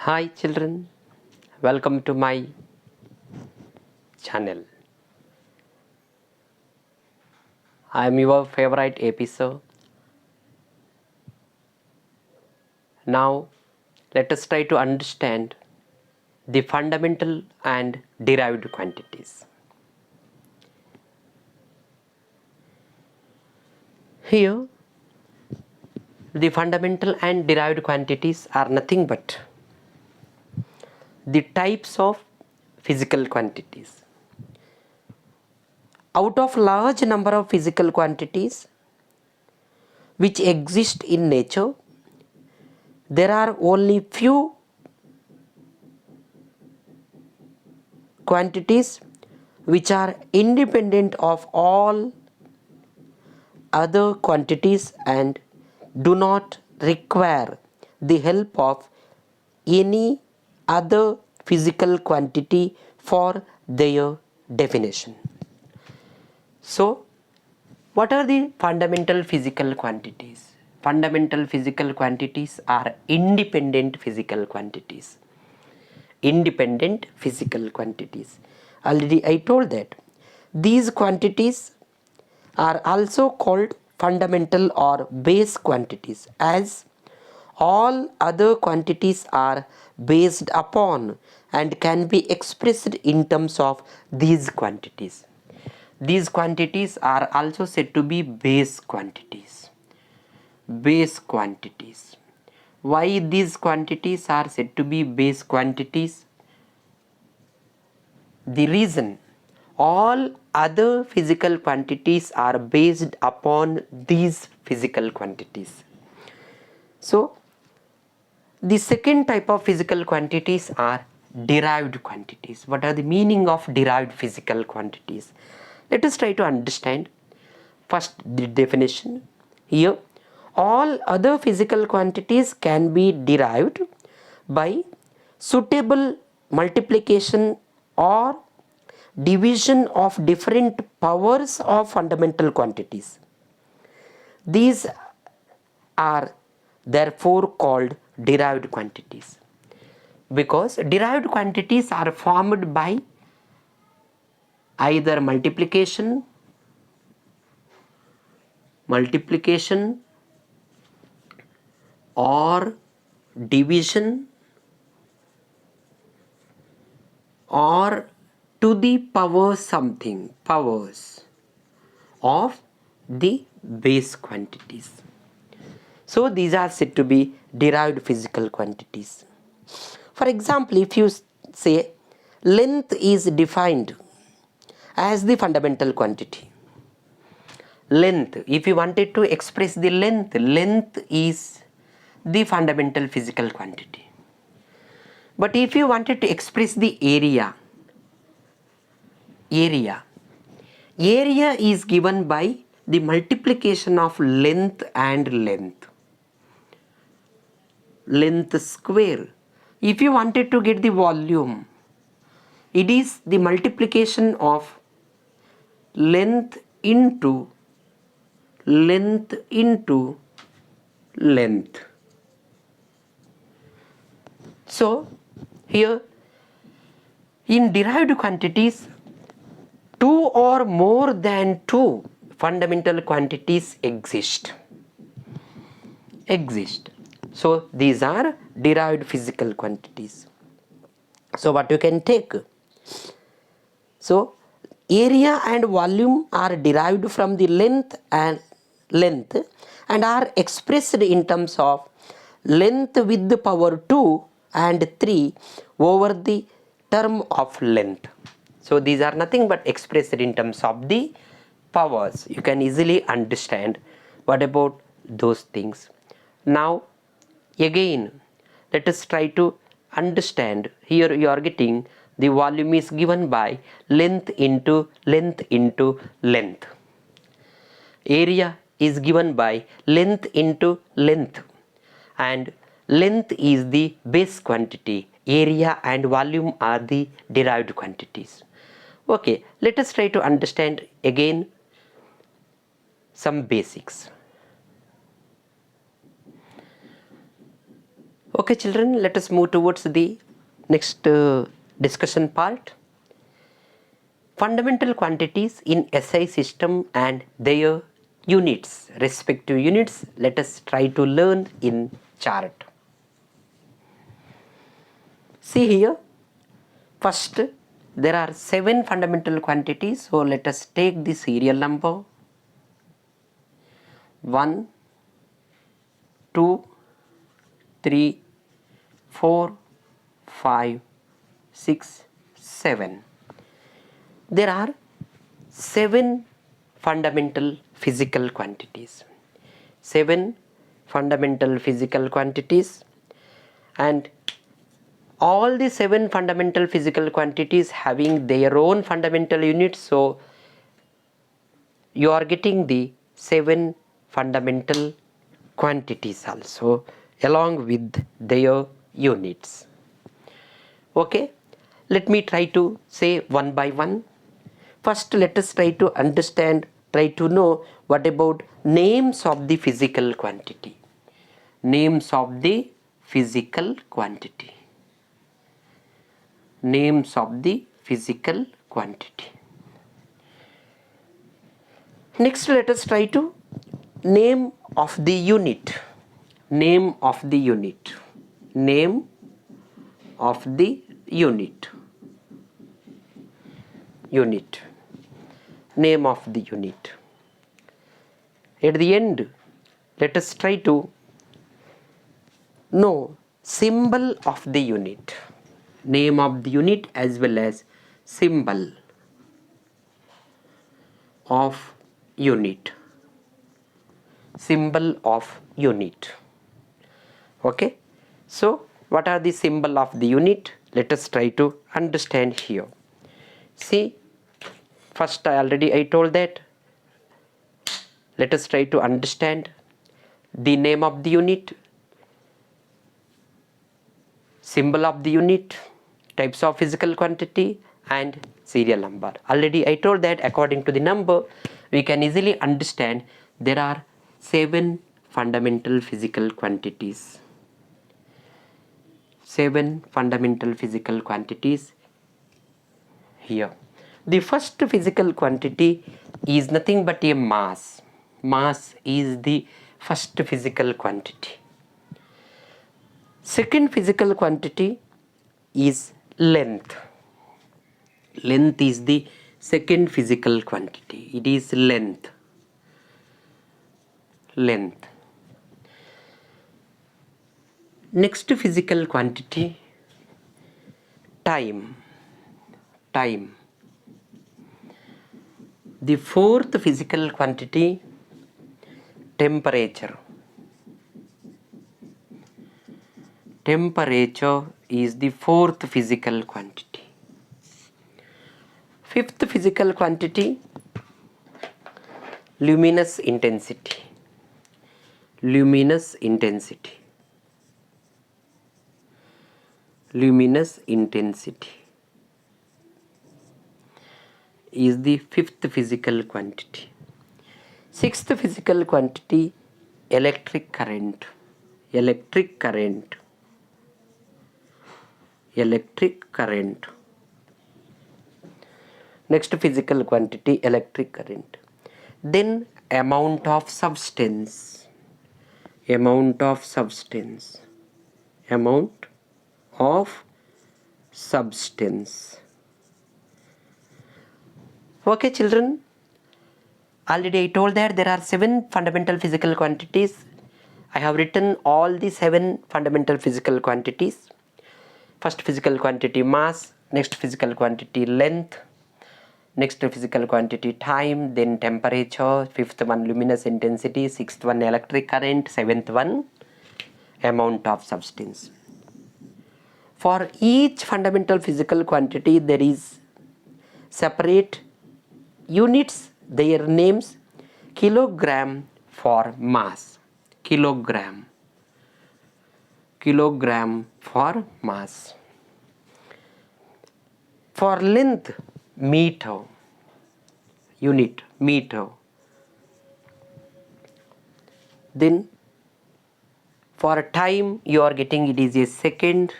Hi children, welcome to my channel. I am your favorite episode. Now let us try to understand the fundamental and derived quantities. Here the fundamental and derived quantities are nothing but the types of physical quantities. Out of large number of physical quantities which exist in nature, there are only few quantities which are independent of all other quantities and do not require the help of any other physical quantity for their definition. So, what are the fundamental physical quantities? Fundamental physical quantities are independent physical quantities. Independent physical quantities. Already I told that these quantities are also called fundamental or base quantities, as all other quantities are based upon and can be expressed in terms of these quantities. These quantities are also said to be base quantities. Base quantities. Why these quantities are said to be base quantities? The reason, all other physical quantities are based upon these physical quantities. So, the second type of physical quantities are derived quantities. What are the meaning of derived physical quantities? Let us try to understand first the definition. Here, all other physical quantities can be derived by suitable multiplication or division of different powers of fundamental quantities. These are therefore called derived quantities, because derived quantities are formed by either multiplication or division or to the power something powers of the base quantities. So these are said to be derived physical quantities. For example, if you say length is defined as the fundamental quantity. Length, if you wanted to express the length is the fundamental physical quantity. But if you wanted to express the area is given by the multiplication of length and length square. If you wanted to get the volume, it is the multiplication of length into length. So here in derived quantities, two or more than two fundamental quantities exist. So these are derived physical quantities. So what you can take? So area and volume are derived from the length and are expressed in terms of length with the power 2 and 3 over the term of length. So these are nothing but expressed in terms of the powers. You can easily understand what about those things. Now again, let us try to understand. Here you are getting the volume is given by length into length. Area is given by length into length, and length is the base quantity. Area and volume are the derived quantities. Okay, let us try to understand again some basics. Okay children, let us move towards the next discussion part. Fundamental quantities in SI system and their units, respective units, let us try to learn in chart. See here, first there are 7 fundamental quantities, so let us take the serial number 1, 2, 3, 4, 5, 6, 7. There are 7 fundamental physical quantities. 7 fundamental physical quantities, and all the 7 fundamental physical quantities having their own fundamental units, so you are getting the 7 fundamental quantities also along with their units. Okay, let me try to say one by one. First, let us try to understand, try to know what about names of the physical quantity. Names of the physical quantity. Names of the physical quantity. Next, let us try to name of the unit. Name of the unit. Name of the unit. Unit. Name of the unit. At the end, let us try to know symbol of the unit. Name of the unit as well as symbol of unit. Symbol of unit. Okay, so what are the symbol of the unit? Let us try to understand here. See, first I told that let us try to understand the name of the unit, symbol of the unit, types of physical quantity, and serial number. Already I told that according to the number we can easily understand there are 7 fundamental physical quantities. 7 fundamental physical quantities here. The first physical quantity is nothing but a mass. Mass is the first physical quantity. Second physical quantity is length. Length is the second physical quantity. It is length. Length. Next physical quantity, time. Time. The fourth physical quantity, temperature. Temperature is the fourth physical quantity. Fifth physical quantity, luminous intensity. Luminous intensity. Luminous intensity is the fifth physical quantity. Sixth physical quantity, electric current. Electric current. Electric current. Next physical quantity, electric current. Then amount of substance. Amount of substance. Amount of substance. Okay children, already I told that there are 7 fundamental physical quantities. I have written all the 7 fundamental physical quantities. First physical quantity, mass. Next physical quantity, length. Next physical quantity, time. Then temperature. Fifth one, luminous intensity. Sixth one, electric current. Seventh one, amount of substance. For each fundamental physical quantity there is separate units, their names. Kilogram for mass. Kilogram. Kilogram for mass. For length, meter. Unit, meter. Then For time you are getting it is a second.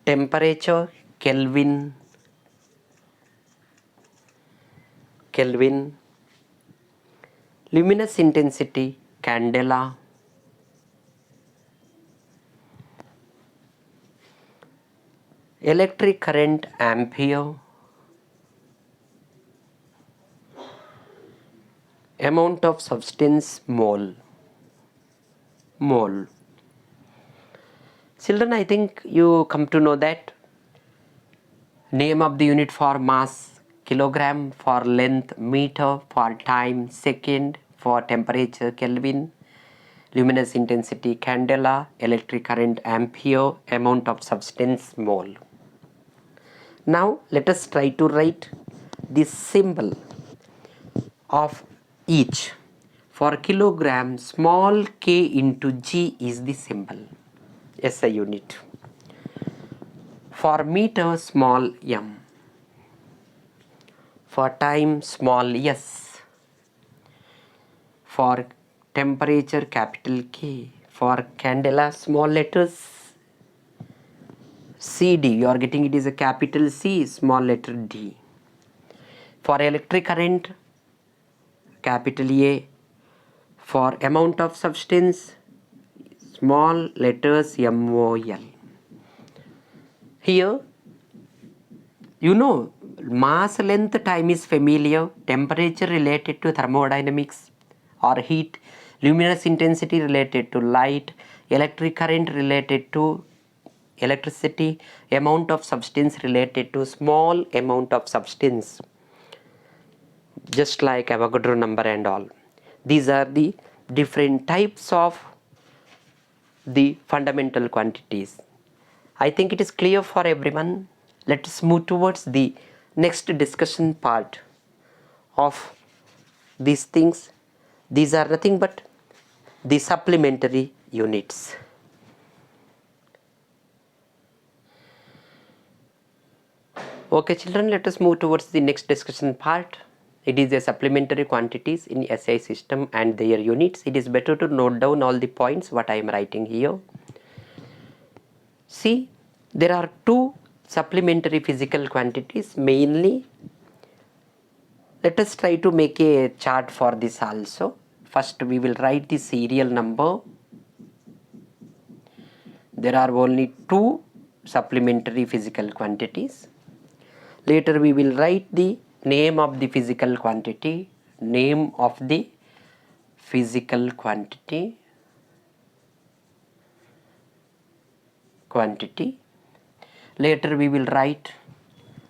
Temperature Kelvin. Luminous intensity candela. Electric current ampere. Amount of substance mole. Children, I think you come to know that name of the unit for mass kilogram, for length meter, for time second, for temperature Kelvin, luminous intensity candela, electric current ampere, amount of substance mole. Now let us try to write the symbol of each. For kilogram, small k into g is the symbol, SI unit. For meter, small m. For time, small s. For temperature, capital K. For candela, small letters CD. You are getting it is a capital C, small letter D. For electric current, capital A. For amount of substance, small letters MOL. Here, you know, mass, length, time is familiar. Temperature related to thermodynamics or heat. Luminous intensity related to light. Electric current related to electricity. Amount of substance related to small amount of substance, just like Avogadro number and all. These are the different types of the fundamental quantities. I think it is clear for everyone. Let us move towards the next discussion part of these things. These are nothing but the supplementary units. Okay children, let us move towards the next discussion part. It is a supplementary quantities in SI system and their units. It is better to note down all the points what I am writing here. See, there are two supplementary physical quantities mainly. Let us try to make a chart for this also. First we will write the serial number. There are only two supplementary physical quantities. Later we will write the name of the physical quantity. Name of the physical quantity. Later we will write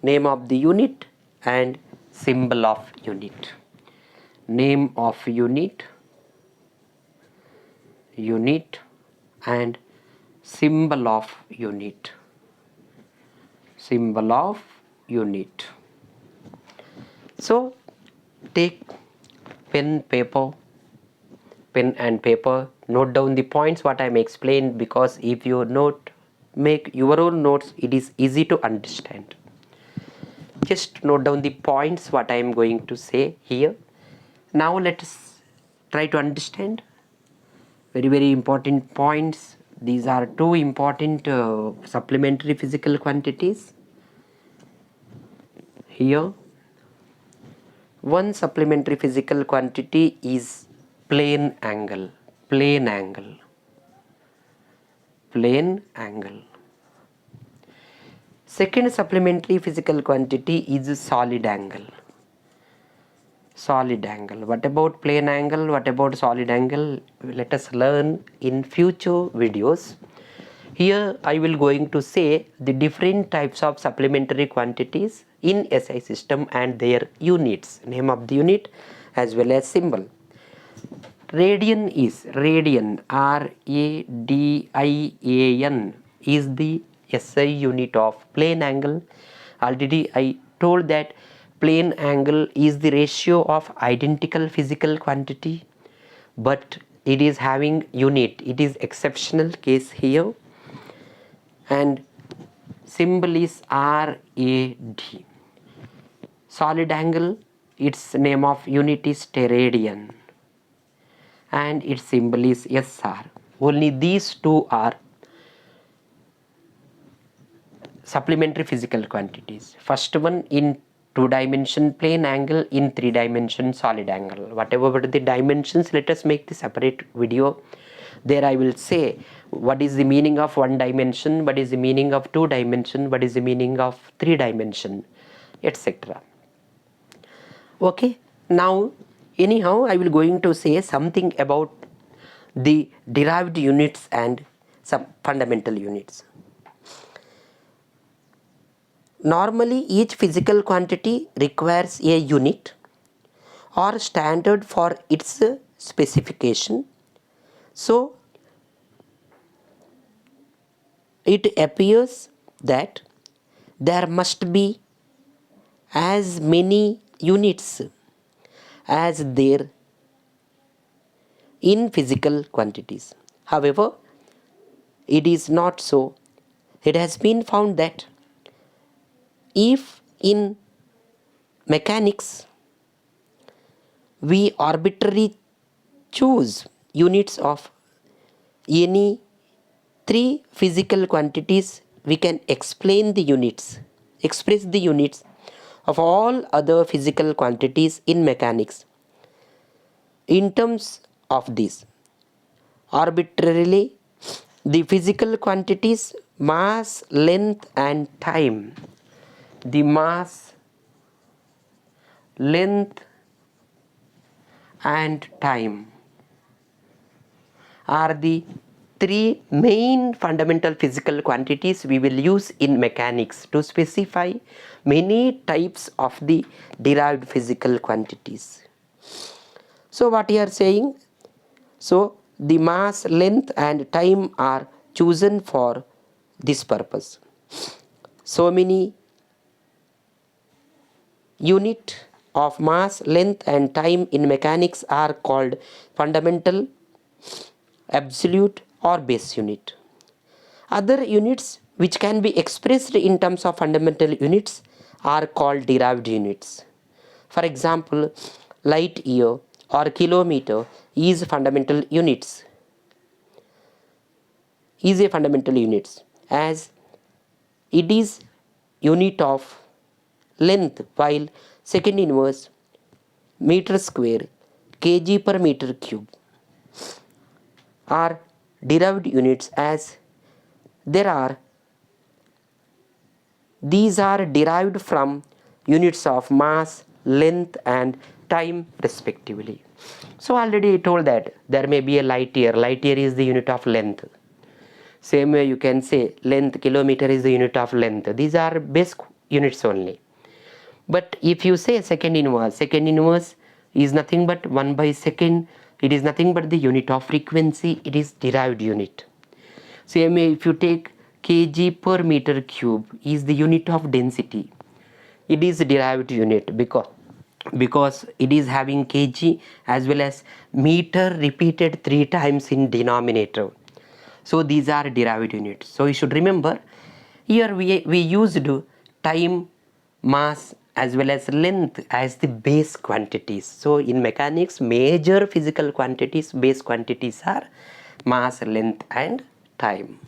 name of the unit and symbol of unit. Name of unit and symbol of unit. So take pen and paper, note down the points what I am explained, because if you make your own notes, it is easy to understand. Just note down the points what I am going to say here. Now let us try to understand very important points. These are two important supplementary physical quantities. Here, one supplementary physical quantity is plane angle. Second supplementary physical quantity is solid angle. What about plane angle? What about solid angle? Let us learn in future videos. Here I will going to say the different types of supplementary quantities in SI system and their units, name of the unit as well as symbol. Radian, RADIAN, is the SI unit of plane angle. Already I told that plane angle is the ratio of identical physical quantity, but it is having unit. It is exceptional case here, and symbol is RAD. Solid angle its name of unit is steradian and its symbol is SR. Only these two are supplementary physical quantities. First one in 2-dimension plane angle, in 3-dimension solid angle. Whatever the dimensions, let us make the separate video. There I will say what is the meaning of 1 dimension, what is the meaning of 2 dimension, what is the meaning of 3 dimension, etc. Okay, now anyhow I will going to say something about the derived units and some fundamental units. Normally each physical quantity requires a unit or standard for its specification. So it appears that there must be as many units as there in physical quantities. However, it is not so. It has been found that if in mechanics we arbitrarily choose units of any 3 physical quantities, we can express the units of all other physical quantities in mechanics in terms of this. Arbitrarily, the physical quantities mass, length and time. The mass, length and time are the 3 main fundamental physical quantities we will use in mechanics to specify many types of the derived physical quantities. So what you are saying? So the mass, length and time are chosen for this purpose. So many unit of mass, length and time in mechanics are called fundamental, absolute or base unit. Other units which can be expressed in terms of fundamental units are called derived units. For example, light year or kilometer is fundamental units. Is a fundamental units as it is unit of length, while second inverse, meter square, kg per meter cube are derived units as these are derived from units of mass, length and time respectively. So already I told that there may be a light year. Light year is the unit of length. Same way you can say length, kilometer is the unit of length. These are base units only. But if you say second inverse is nothing but 1 by second. It is nothing but the unit of frequency. It is derived unit. Same way if you take kg per meter cube is the unit of density. It is derived unit because it is having kg as well as meter repeated 3 times in denominator. So these are derived units. So you should remember here we used time, mass as well as length as the base quantities. So in mechanics major physical quantities, base quantities are mass, length and time.